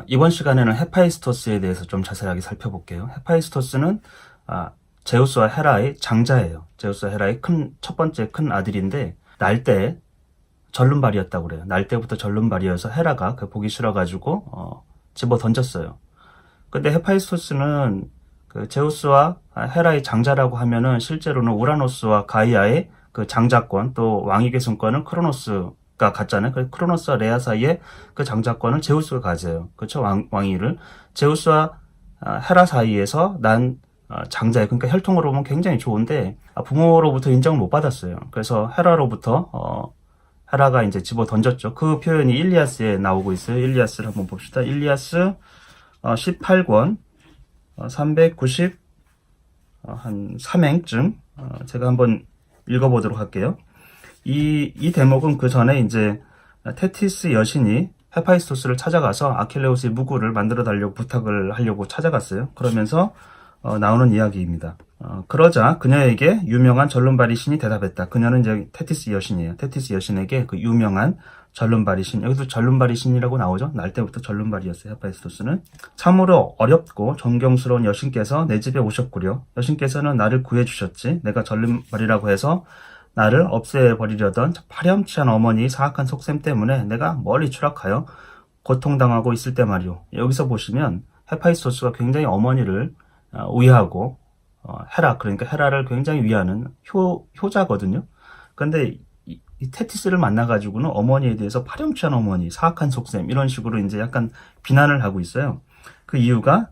이번 시간에는 헤파이스토스에 대해서 좀 자세하게 살펴볼게요. 헤파이스토스는 제우스와 헤라의 장자예요. 제우스와 헤라의 첫 번째 큰 아들인데 날 때 절름발이었다고 그래요. 날 때부터 절름발이어서 헤라가 그 보기 싫어가지고 집어 던졌어요. 근데 헤파이스토스는 그 제우스와 헤라의 장자라고 하면은 실제로는 우라노스와 가이아의 그 장자권 또 왕위 계승권은 크로노스가 갖잖아요. 그 크로노스와 레아 사이에 그 장자권을 제우스가 가져요. 그렇죠? 왕위를 제우스와 헤라 사이에서 난 장자예요. 그러니까 혈통으로 보면 굉장히 좋은데 부모로부터 인정을 못 받았어요. 그래서 헤라로부터 헤라가 이제 집어 던졌죠. 그 표현이 일리아스에 나오고 있어요. 일리아스를 한번 봅시다. 일리아스 18권 390 한 3행쯤 제가 한번 읽어보도록 할게요. 이 대목은 그 전에 이제 테티스 여신이 헤파이스토스를 찾아가서 아킬레우스의 무구를 만들어 달라고 부탁을 하려고 찾아갔어요. 그러면서 나오는 이야기입니다. 그러자 그녀에게 유명한 절름발이 신이 대답했다. 그녀는 이제 테티스 여신이에요. 테티스 여신에게 그 유명한 절름발이 신, 여기도 절름발이 신이라고 나오죠. 날 때부터 절름발이었어요. 헤파이스토스는. 참으로 어렵고 존경스러운 여신께서 내 집에 오셨구려. 여신께서는 나를 구해주셨지. 내가 절름발이라고 해서 나를 없애버리려던 파렴치한 어머니의 사악한 속셈 때문에 내가 멀리 추락하여 고통당하고 있을 때 말이오. 여기서 보시면 헤파이스토스가 굉장히 어머니를 위하고 헤라, 그러니까 헤라를 굉장히 위하는 효자거든요. 근데 이 테티스를 만나가지고는 어머니에 대해서 파렴치한 어머니, 사악한 속셈 이런 식으로 이제 약간 비난을 하고 있어요. 그 이유가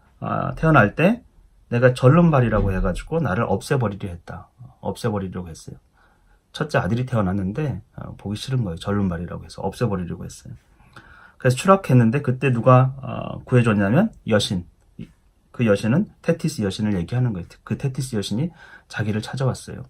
태어날 때 내가 절름발이라고 해가지고 나를 없애버리려 했다. 없애버리려고 했어요. 첫째 아들이 태어났는데 보기 싫은 거예요. 절름발이라고 해서 없애버리려고 했어요. 그래서 추락했는데 그때 누가 구해줬냐면 여신. 그 여신은 테티스 여신을 얘기하는 거예요. 그 테티스 여신이 자기를 찾아왔어요.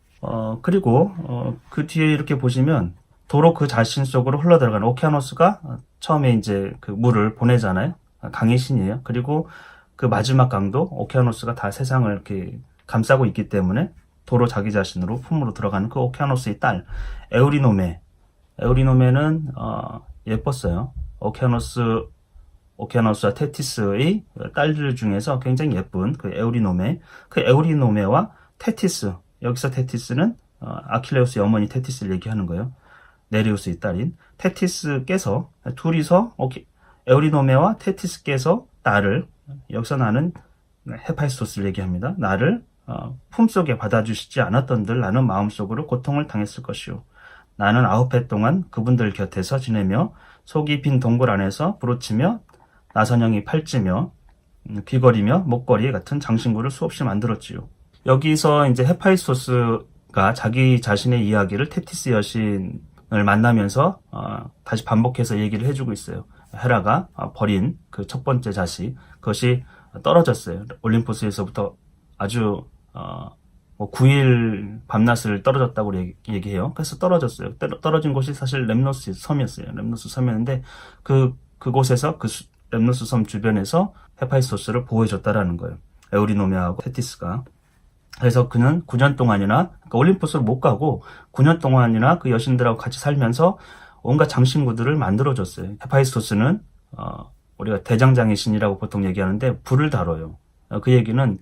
그리고 그 뒤에 이렇게 보시면 도로 그 자신 속으로 흘러들어가는 오케아노스가 처음에 이제 그 물을 보내잖아요. 강의 신이에요. 그리고 그 마지막 강도 오케아노스가 다 세상을 이렇게 감싸고 있기 때문에 도로 자기 자신으로 품으로 들어가는 그 오케아노스의 딸 에우리노메는 예뻤어요. 오케아노스와 테티스의 딸들 중에서 굉장히 예쁜 그 에우리노메와 테티스, 여기서 테티스는 아킬레우스의 어머니 테티스를 얘기하는 거예요. 네레우스의 딸인 테티스께서 둘이서 에우리노메와 테티스께서 나를, 여기서 나는 헤파이스토스를 얘기합니다. 나를 품속에 받아주시지 않았던들 나는 마음속으로 고통을 당했을 것이오. 나는 9해 동안 그분들 곁에서 지내며 속이 빈 동굴 안에서 부르치며 나선형이 팔찌며 귀걸이며 목걸이 같은 장신구를 수없이 만들었지요. 여기서 이제 헤파이스토스가 자기 자신의 이야기를 테티스 여신을 만나면서 다시 반복해서 얘기를 해주고 있어요. 헤라가 버린 그 첫 번째 자식, 그것이 떨어졌어요. 올림포스에서부터 아주 9일 밤낮을 떨어졌다고 얘기해요. 그래서 떨어졌어요. 떨어진 곳이 사실 렘노스 섬이었어요. 렘노스 섬이었는데 그곳에서 그 렘노스 섬 주변에서 헤파이스토스를 보호해줬다라는 거예요. 에우리노메하고 테티스가. 그래서 그는 9년 동안이나, 그러니까 올림포스를 못 가고 9년 동안이나 그 여신들하고 같이 살면서 온갖 장신구들을 만들어줬어요. 헤파이스토스는 우리가 대장장의 신이라고 보통 얘기하는데 불을 다뤄요. 그 얘기는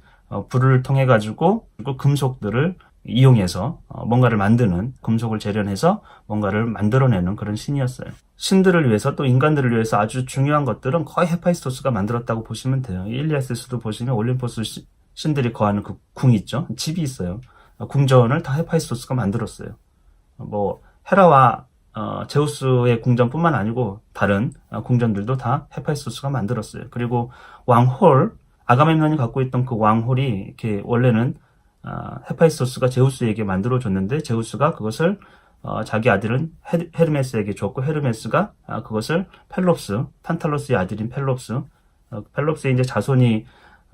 불을 통해 가지고 금속들을 이용해서 뭔가를 만드는, 금속을 재련해서 뭔가를 만들어내는 그런 신이었어요. 신들을 위해서 또 인간들을 위해서 아주 중요한 것들은 거의 헤파이스토스가 만들었다고 보시면 돼요. 일리아스에서도 보시면 올림포스 신들이 거하는 그 궁이 있죠. 집이 있어요. 궁전을 다 헤파이스토스가 만들었어요. 뭐 헤라와 제우스의 궁전뿐만 아니고 다른 궁전들도 다 헤파이스토스가 만들었어요. 그리고 왕홀, 아가멤논이 갖고 있던 그 왕홀이 이렇게 원래는 헤파이스토스가 제우스에게 만들어줬는데 제우스가 그것을 자기 아들은 헤르메스에게 줬고 헤르메스가 그것을 탄탈로스의 아들인 펠롭스의 이제 자손이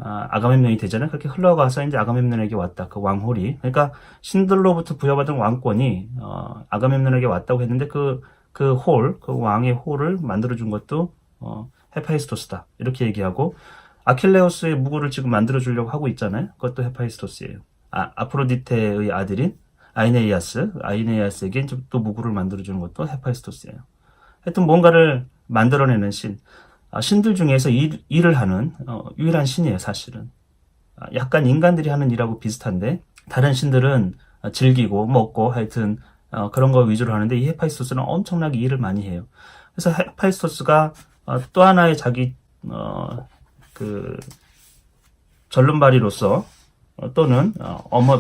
아가멤논이 되잖아요. 그렇게 흘러가서 이제 아가멤논에게 왔다. 그 왕홀이. 그러니까 신들로부터 부여받은 왕권이 아가멤논에게 왔다고 했는데 그 왕의 홀을 만들어준 것도 헤파이스토스다. 이렇게 얘기하고 아킬레우스의 무구를 지금 만들어주려고 하고 있잖아요. 그것도 헤파이스토스예요. 아프로디테의 아들인 아이네이아스에게 또 무구를 만들어주는 것도 헤파이스토스예요. 하여튼 뭔가를 만들어내는 신. 신들 중에서 일을 하는 유일한 신이에요, 사실은. 약간 인간들이 하는 일하고 비슷한데 다른 신들은 즐기고 먹고 하여튼 그런 거 위주로 하는데 이 헤파이스토스는 엄청나게 일을 많이 해요. 그래서 헤파이스토스가 또 하나의 자기 그 전륜발이로서 또는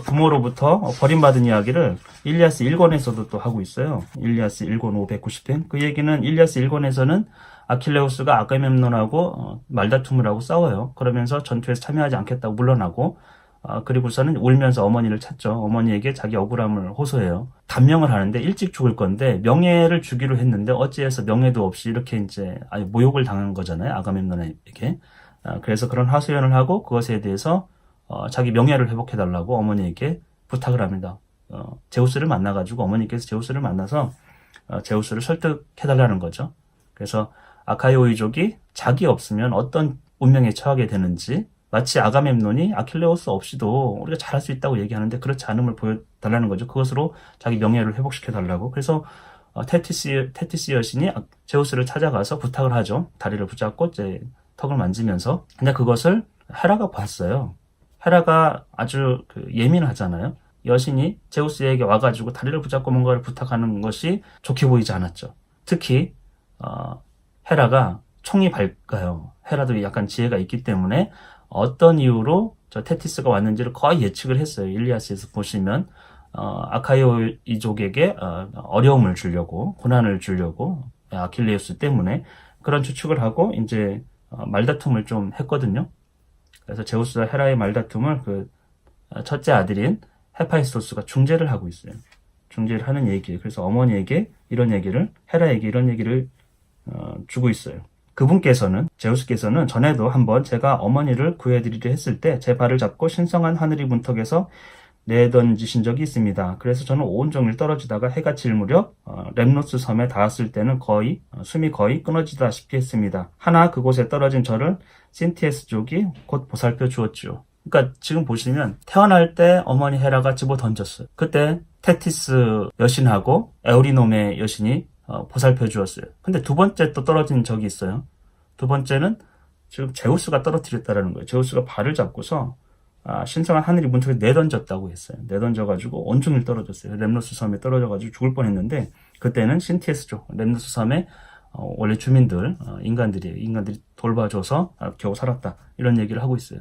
부모로부터 버림받은 이야기를 일리아스 1권에서도 또 하고 있어요. 일리아스 1권 590편. 그 얘기는 일리아스 1권에서는 아킬레우스가 아가멤논하고 말다툼을 하고 싸워요. 그러면서 전투에서 참여하지 않겠다고 물러나고 그리고서는 울면서 어머니를 찾죠. 어머니에게 자기 억울함을 호소해요. 단명을 하는데 일찍 죽을 건데 명예를 주기로 했는데 어찌해서 명예도 없이 이렇게 이제 모욕을 당한 거잖아요. 아가멤논에게. 그래서 그런 하소연을 하고 그것에 대해서 자기 명예를 회복해달라고 어머니에게 부탁을 합니다. 제우스를 만나가지고 어머니께서 제우스를 만나서 제우스를 설득해달라는 거죠. 그래서 아카이오이족이 자기 없으면 어떤 운명에 처하게 되는지 마치 아가멤논이 아킬레우스 없이도 우리가 잘할 수 있다고 얘기하는데 그렇지 않음을 보여달라는 거죠. 그것으로 자기 명예를 회복시켜달라고. 그래서 테티스 여신이 제우스를 찾아가서 부탁을 하죠. 다리를 붙잡고 이제 턱을 만지면서. 근데 그것을 헤라가 봤어요. 헤라가 아주 예민하잖아요. 여신이 제우스에게 와가지고 다리를 붙잡고 뭔가를 부탁하는 것이 좋게 보이지 않았죠. 특히 헤라가 총이 밝아요. 헤라도 약간 지혜가 있기 때문에 어떤 이유로 저 테티스가 왔는지를 거의 예측을 했어요. 일리아스에서 보시면 아카이오이족에게 어려움을 주려고, 고난을 주려고 아킬레우스 때문에 그런 추측을 하고 이제 말다툼을 좀 했거든요. 그래서 제우스와 헤라의 말다툼을 그 첫째 아들인 헤파이스토스가 중재를 하고 있어요. 중재를 하는 얘기예요. 그래서 어머니에게 이런 얘기를, 헤라에게 이런 얘기를 주고 있어요. 그분께서는, 제우스께서는 전에도 한번 제가 어머니를 구해드리려 했을 때 제 발을 잡고 신성한 하늘이 문턱에서 내던지신 적이 있습니다. 그래서 저는 온종일 떨어지다가 해가 질 무렵 렘노스 섬에 닿았을 때는 숨이 거의 끊어지다시피 했습니다. 하나 그곳에 떨어진 저를 신티에스족이 곧 보살펴 주었죠. 그러니까 지금 보시면 태어날 때 어머니 헤라가 집어 던졌어요. 그때 테티스 여신하고 에우리노메 여신이 보살펴 주었어요. 근데 두 번째 또 떨어진 적이 있어요. 두 번째는 지금 제우스가 떨어뜨렸다라는 거예요. 제우스가 발을 잡고서 신성한 하늘이 문턱에 내던졌다고 했어요. 내던져가지고 온종일 떨어졌어요. 렘노스 섬에 떨어져가지고 죽을 뻔했는데 그때는 신티에스족, 렘노스 섬의 원래 주민들, 인간들이 돌봐줘서 겨우 살았다. 이런 얘기를 하고 있어요.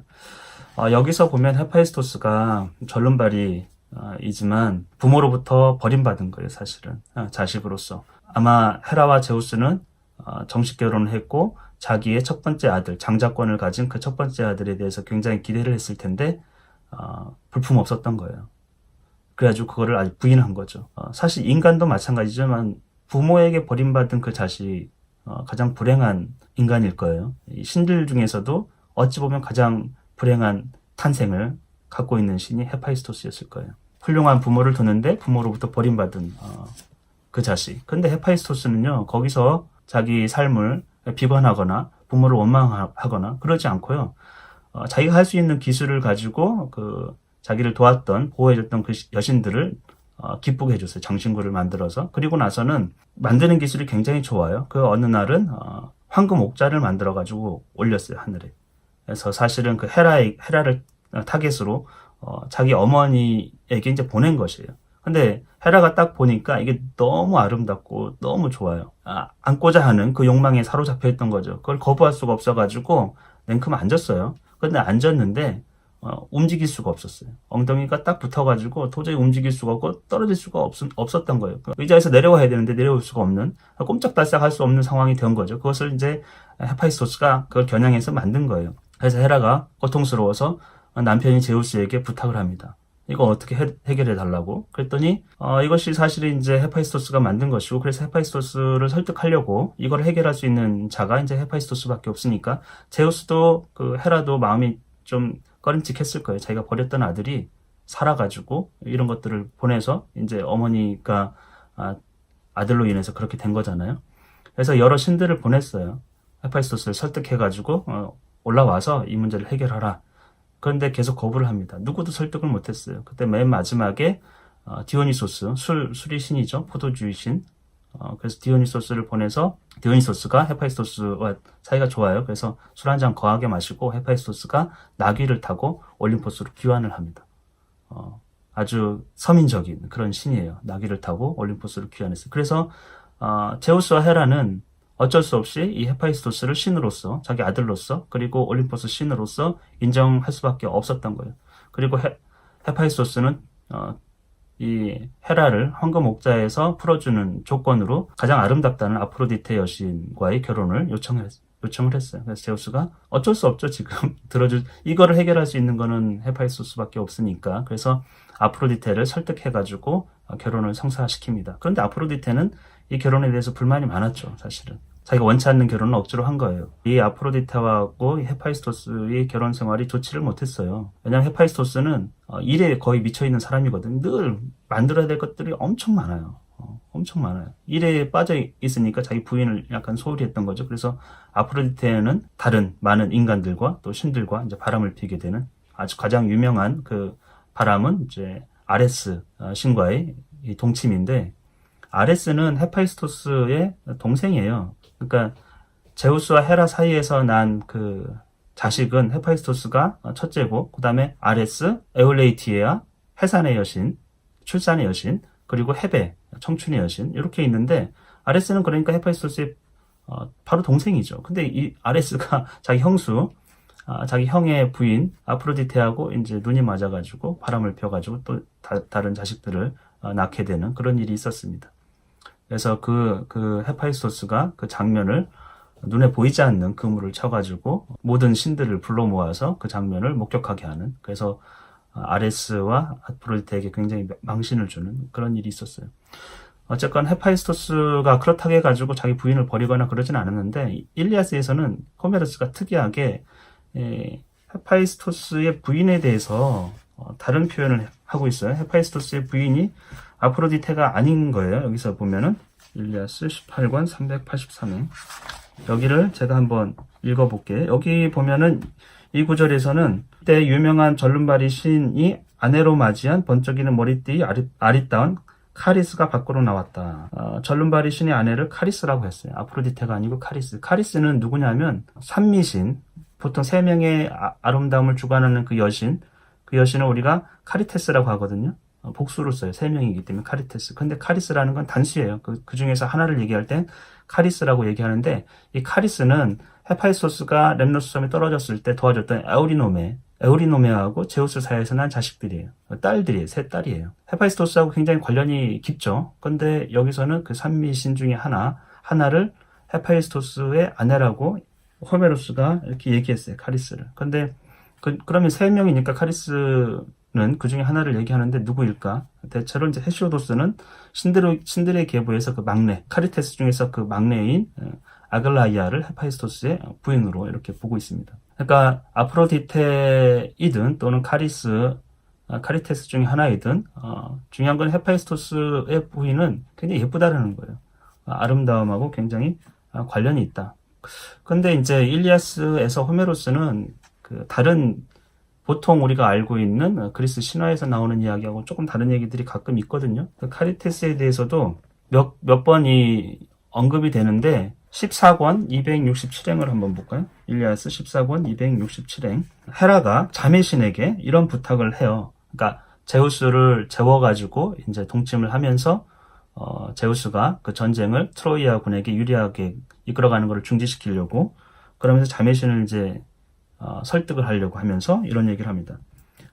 여기서 보면 헤파이스토스가 전륜발이이지만 부모로부터 버림받은 거예요, 사실은. 자식으로서. 아마 헤라와 제우스는 정식 결혼을 했고 자기의 첫 번째 아들, 장자권을 가진 그 첫 번째 아들에 대해서 굉장히 기대를 했을 텐데 불품 없었던 거예요. 그래가지고 그거를 아주 부인한 거죠. 사실 인간도 마찬가지지만 부모에게 버림받은 그 자식 가장 불행한 인간일 거예요. 이 신들 중에서도 어찌 보면 가장 불행한 탄생을 갖고 있는 신이 헤파이스토스였을 거예요. 훌륭한 부모를 두는데 부모로부터 버림받은 그 자식. 근데 헤파이스토스는요, 거기서 자기 삶을 비관하거나 부모를 원망하거나 그러지 않고요. 자기가 할 수 있는 기술을 가지고 자기를 도왔던, 보호해줬던 그 여신들을 기쁘게 해줬어요. 장신구를 만들어서. 그리고 나서는 만드는 기술이 굉장히 좋아요. 그 어느 날은 황금 옥자를 만들어가지고 올렸어요, 하늘에. 그래서 사실은 그 헤라를 타겟으로 자기 어머니에게 이제 보낸 것이에요. 근데 헤라가 딱 보니까 이게 너무 아름답고 너무 좋아요. 안고자 하는 그 욕망에 사로잡혀 있던 거죠. 그걸 거부할 수가 없어가지고 냉큼 앉았어요. 근데 앉았는데 움직일 수가 없었어요. 엉덩이가 딱 붙어가지고 도저히 움직일 수가 없고 떨어질 수가 없었던 거예요. 의자에서 내려와야 되는데 내려올 수가 없는, 꼼짝달싹 할 수 없는 상황이 된 거죠. 그것을 이제 헤파이스토스가 그걸 겨냥해서 만든 거예요. 그래서 헤라가 고통스러워서 남편이 제우스에게 부탁을 합니다. 이거 어떻게 해결해 달라고. 그랬더니 이것이 사실은 이제 헤파이스토스가 만든 것이고, 그래서 헤파이스토스를 설득하려고 이걸 해결할 수 있는 자가 이제 헤파이스토스밖에 없으니까 제우스도 헤라도 마음이 좀 꺼림칙했을 거예요. 자기가 버렸던 아들이 살아가지고 이런 것들을 보내서 이제 어머니가 아들로 인해서 그렇게 된 거잖아요. 그래서 여러 신들을 보냈어요. 헤파이스토스를 설득해가지고 올라와서 이 문제를 해결하라. 그런데 계속 거부를 합니다. 누구도 설득을 못했어요. 그때 맨 마지막에 디오니소스, 술의 신이죠. 포도주의 신, 그래서 디오니소스를 보내서 디오니소스가 헤파이스토스와 사이가 좋아요. 그래서 술 한 잔 거하게 마시고 헤파이스토스가 나귀를 타고 올림포스로 귀환을 합니다. 아주 서민적인 그런 신이에요. 나귀를 타고 올림포스로 귀환했어요. 그래서 제우스와 헤라는 어쩔 수 없이 이 헤파이스토스를 신으로서, 자기 아들로서, 그리고 올림포스 신으로서 인정할 수밖에 없었던 거예요. 그리고 헤파이스토스는 이 헤라를 황금 옥자에서 풀어주는 조건으로 가장 아름답다는 아프로디테 여신과의 결혼을 요청을 했어요. 그래서 제우스가 어쩔 수 없죠. 지금 이거를 해결할 수 있는 거는 헤파이스토스밖에 없으니까. 그래서 아프로디테를 설득해가지고 결혼을 성사시킵니다. 그런데 아프로디테는 이 결혼에 대해서 불만이 많았죠. 사실은 자기가 원치 않는 결혼을 억지로 한 거예요. 이 아프로디테하고 헤파이스토스의 결혼 생활이 좋지를 못했어요. 왜냐하면 헤파이스토스는 일에 거의 미쳐있는 사람이거든. 늘 만들어야 될 것들이 엄청 많아요. 엄청 많아요. 일에 빠져 있으니까 자기 부인을 약간 소홀히 했던 거죠. 그래서 아프로디테는 다른 많은 인간들과 또 신들과 이제 바람을 피게 되는, 아주 가장 유명한 그 바람은 이제 아레스 신과의 동침인데, 아레스는 헤파이스토스의 동생이에요. 그러니까 제우스와 헤라 사이에서 난 그 자식은 헤파이스토스가 첫째고, 그 다음에 아레스, 에올레이티에아, 해산의 여신, 출산의 여신, 그리고 헤베, 청춘의 여신, 이렇게 있는데, 아레스는 그러니까 헤파이스토스의 바로 동생이죠. 근데 이 아레스가 자기 형수, 자기 형의 부인 아프로디테하고 이제 눈이 맞아가지고 바람을 펴가지고 또 다른 자식들을 낳게 되는 그런 일이 있었습니다. 그래서 그 헤파이스토스가 그 장면을, 눈에 보이지 않는 그물을 쳐가지고 모든 신들을 불러 모아서 그 장면을 목격하게 하는, 그래서 아레스와 아프로디테에게 굉장히 망신을 주는 그런 일이 있었어요. 어쨌건 헤파이스토스가 그렇다고 해가지고 자기 부인을 버리거나 그러진 않았는데, 일리아스에서는 호메로스가 특이하게 헤파이스토스의 부인에 대해서 다른 표현을 하고 있어요. 헤파이스토스의 부인이 아프로디테가 아닌 거예요. 여기서 보면은 일리아스 18권 383회, 여기를 제가 한번 읽어볼게요. 여기 보면은 이 구절에서는 그때 유명한 절름발이 신이 아내로 맞이한 번쩍이는 머리띠 아리따운 카리스가 밖으로 나왔다. 절름발이 신의 아내를 카리스라고 했어요. 아프로디테가 아니고 카리스. 카리스는 누구냐면 산미신, 보통 3명의 아름다움을 주관하는 그 여신을 우리가 카리테스라고 하거든요. 복수로 써요. 3명이기 때문에 카리테스. 근데 카리스라는 건 단수예요. 그 중에서 하나를 얘기할 땐 카리스라고 얘기하는데, 이 카리스는 헤파이스토스가 렘노스 섬에 떨어졌을 때 도와줬던 에우리노메하고 제우스 사이에서 난 자식들이에요. 딸들이에요. 3딸이에요. 헤파이스토스하고 굉장히 관련이 깊죠. 근데 여기서는 그 산미신 중에 하나를 헤파이스토스의 아내라고 호메로스가 이렇게 얘기했어요. 카리스를. 근데 그러면 3명이니까 카리스는 그 중에 하나를 얘기하는데 누구일까? 대체로 이제 헤시오도스는 신들의 계보에서 그 막내, 카리테스 중에서 그 막내인 아글라이아를 헤파이스토스의 부인으로 이렇게 보고 있습니다. 그러니까 아프로디테이든 또는 카리테스 중에 하나이든 중요한 건 헤파이스토스의 부인은 굉장히 예쁘다라는 거예요. 아름다움하고 굉장히 관련이 있다. 근데 이제 일리아스에서 호메로스는 그 다른, 보통 우리가 알고 있는 그리스 신화에서 나오는 이야기하고 조금 다른 얘기들이 가끔 있거든요. 그 카리테스에 대해서도 몇 번이 언급이 되는데, 14권 267행을 한번 볼까요? 일리아스 14권 267행. 헤라가 자매신에게 이런 부탁을 해요. 그러니까 제우스를 재워가지고 이제 동침을 하면서 제우스가 그 전쟁을 트로이아 군에게 유리하게 이끌어가는 것을 중지시키려고, 그러면서 자매신을 이제 설득을 하려고 하면서 이런 얘기를 합니다.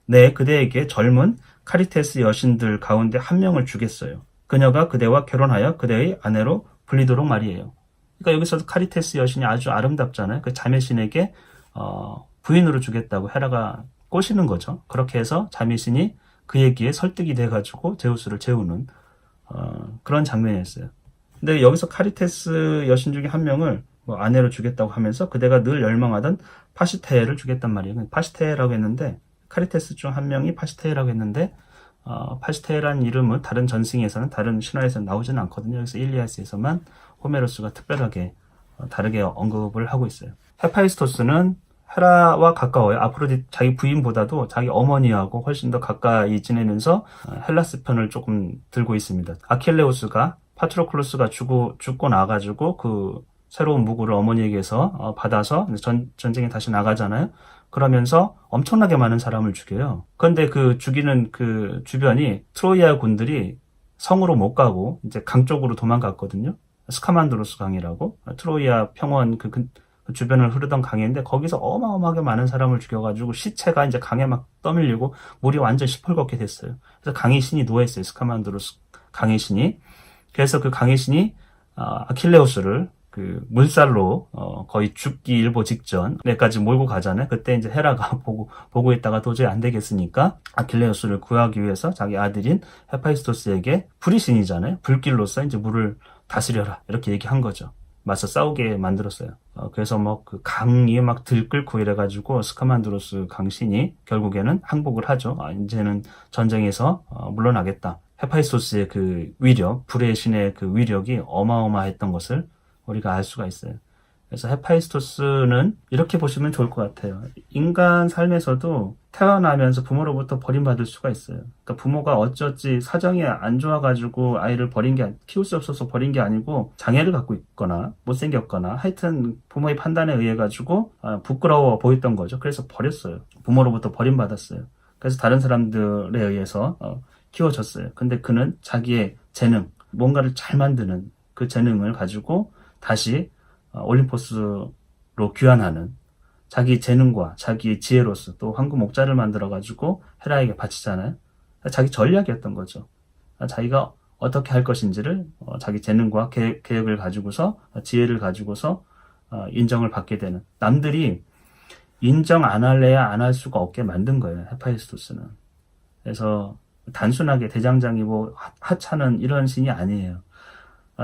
네, 그대에게 젊은 카리테스 여신들 가운데 한 명을 주겠어요. 그녀가 그대와 결혼하여 그대의 아내로 불리도록 말이에요. 그러니까 여기서도 카리테스 여신이 아주 아름답잖아요. 그 자매신에게 부인으로 주겠다고 헤라가 꼬시는 거죠. 그렇게 해서 자매신이 그 얘기에 설득이 돼가지고 제우스를 재우는 그런 장면이었어요. 근데 여기서 카리테스 여신 중에 한 명을 뭐 아내로 주겠다고 하면서 그대가 늘 열망하던 파시테를 주겠단 말이에요. 파시테라고 했는데, 카리테스 중 한 명이 파시테라고 했는데, 파시테라는 이름은 다른 전승에서는, 다른 신화에서는 나오지는 않거든요. 그래서 일리아스에서만 호메로스가 특별하게 다르게 언급을 하고 있어요. 헤파이스토스는 헤라와 가까워요. 아프로디테 자기 부인보다도 자기 어머니하고 훨씬 더 가까이 지내면서 헬라스 편을 조금 들고 있습니다. 아킬레우스가 파트로클루스가 죽고 나가지고 그 새로운 무구를 어머니에게서 받아서 전쟁에 다시 나가잖아요. 그러면서 엄청나게 많은 사람을 죽여요. 그런데 그 죽이는 그 주변이 트로이아 군들이 성으로 못 가고 이제 강 쪽으로 도망갔거든요. 스카만드로스 강이라고 트로이아 평원 그 주변을 흐르던 강인데 거기서 어마어마하게 많은 사람을 죽여가지고 시체가 이제 강에 막 떠밀리고 물이 완전 시뻘겋게 됐어요. 그래서 강의 신이 누워있어요. 스카만드로스 강의 신이. 그래서 그 강의 신이 아킬레우스를 그 물살로 거의 죽기 일보 직전에까지 몰고 가잖아요. 그때 이제 헤라가 보고 있다가 도저히 안 되겠으니까 아킬레우스를 구하기 위해서 자기 아들인 헤파이스토스에게 불이 신이잖아요. 불길로서 이제 물을 다스려라 이렇게 얘기한 거죠. 맞서 싸우게 만들었어요. 그래서 뭐 그 강이 막 들끓고 이래가지고 스카만드로스 강신이 결국에는 항복을 하죠. 이제는 전쟁에서 물러나겠다. 헤파이스토스의 그 위력, 불의 신의 그 위력이 어마어마했던 것을 우리가 알 수가 있어요. 그래서 헤파이스토스는 이렇게 보시면 좋을 것 같아요. 인간 삶에서도 태어나면서 부모로부터 버림받을 수가 있어요. 그러니까 부모가 어쩌지 사정이 안 좋아가지고 아이를 키울 수 없어서 버린 게 아니고 장애를 갖고 있거나 못생겼거나 하여튼 부모의 판단에 의해 가지고 부끄러워 보였던 거죠. 그래서 버렸어요. 부모로부터 버림받았어요. 그래서 다른 사람들에 의해서 키워졌어요. 근데 그는 자기의 재능, 뭔가를 잘 만드는 그 재능을 가지고 다시 올림포스로 귀환하는 자기 재능과 자기 지혜로서 또 황금 옥자를 만들어가지고 헤라에게 바치잖아요. 자기 전략이었던 거죠. 자기가 어떻게 할 것인지를 자기 재능과 계획을 가지고서 지혜를 가지고서 인정을 받게 되는, 남들이 인정 안 할래야 안 할 수가 없게 만든 거예요. 헤파이스토스는. 그래서 단순하게 대장장이고 하찮은 이런 신이 아니에요.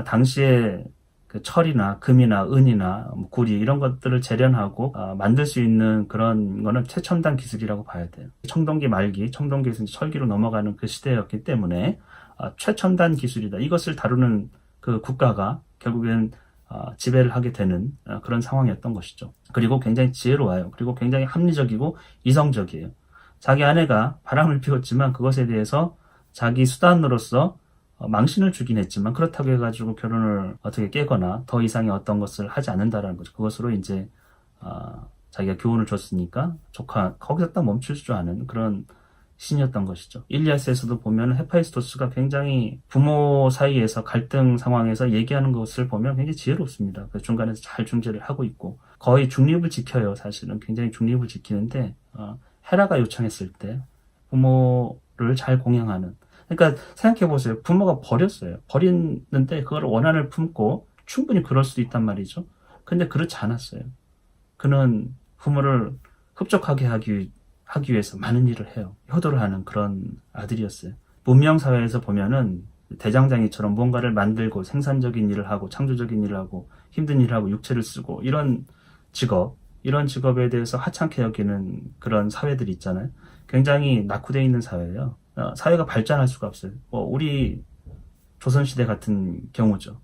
당시에 그 철이나 금이나 은이나 구리 이런 것들을 재련하고 만들 수 있는 그런 거는 최첨단 기술이라고 봐야 돼요. 청동기 말기, 청동기에서 철기로 넘어가는 그 시대였기 때문에 최첨단 기술이다. 이것을 다루는 그 국가가 결국엔 지배를 하게 되는 그런 상황이었던 것이죠. 그리고 굉장히 지혜로워요. 그리고 굉장히 합리적이고 이성적이에요. 자기 아내가 바람을 피웠지만 그것에 대해서 자기 수단으로서 망신을 주긴 했지만 그렇다고 해가지고 결혼을 어떻게 깨거나 더 이상의 어떤 것을 하지 않는다라는 거죠. 그것으로 이제 자기가 교훈을 줬으니까 거기서 딱 멈출 줄 아는 그런 신이었던 것이죠. 일리아스에서도 보면 헤파이스토스가 굉장히 부모 사이에서 갈등 상황에서 얘기하는 것을 보면 굉장히 지혜롭습니다. 그 중간에서 잘 중재를 하고 있고 거의 중립을 지켜요. 사실은 굉장히 중립을 지키는데 헤라가 요청했을 때 부모를 잘 공양하는, 그러니까 생각해보세요. 부모가 버렸어요. 버렸는데 그걸 원한을 품고 충분히 그럴 수도 있단 말이죠. 근데 그렇지 않았어요. 그는 부모를 흡족하게 하기 위해서 많은 일을 해요. 효도를 하는 그런 아들이었어요. 문명사회에서 보면은 대장장이처럼 뭔가를 만들고 생산적인 일을 하고 창조적인 일을 하고 힘든 일을 하고 육체를 쓰고 이런 직업에 대해서 하찮게 여기는 그런 사회들이 있잖아요. 굉장히 낙후되어 있는 사회예요. 사회가 발전할 수가 없어요. 우리 조선시대 같은 경우죠.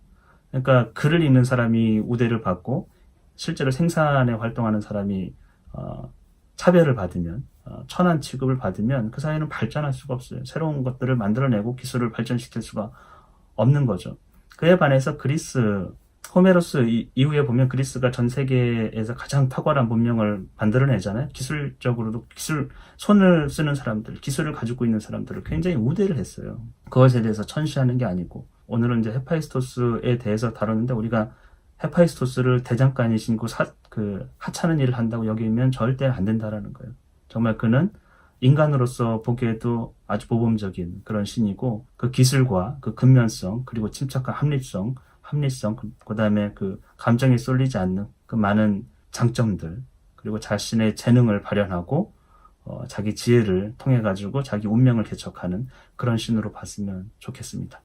그러니까 글을 읽는 사람이 우대를 받고 실제로 생산에 활동하는 사람이 차별을 받으면 천한 취급을 받으면 그 사회는 발전할 수가 없어요. 새로운 것들을 만들어내고 기술을 발전시킬 수가 없는 거죠. 그에 반해서 그리스, 호메로스 이후에 보면 그리스가 전 세계에서 가장 탁월한 문명을 만들어내잖아요. 기술적으로도 손을 쓰는 사람들, 기술을 가지고 있는 사람들을 굉장히 우대를 했어요. 그것에 대해서 천시하는 게 아니고, 오늘은 이제 헤파이스토스에 대해서 다뤘는데 우리가 헤파이스토스를 대장간이신 하찮은 일을 한다고 여기면 절대 안 된다라는 거예요. 정말 그는 인간으로서 보기에도 아주 모범적인 그런 신이고, 그 기술과 그 근면성, 그리고 침착한 합리성, 그 다음에 그 감정에 쏠리지 않는 그 많은 장점들, 그리고 자신의 재능을 발현하고 자기 지혜를 통해 가지고 자기 운명을 개척하는 그런 신으로 봤으면 좋겠습니다.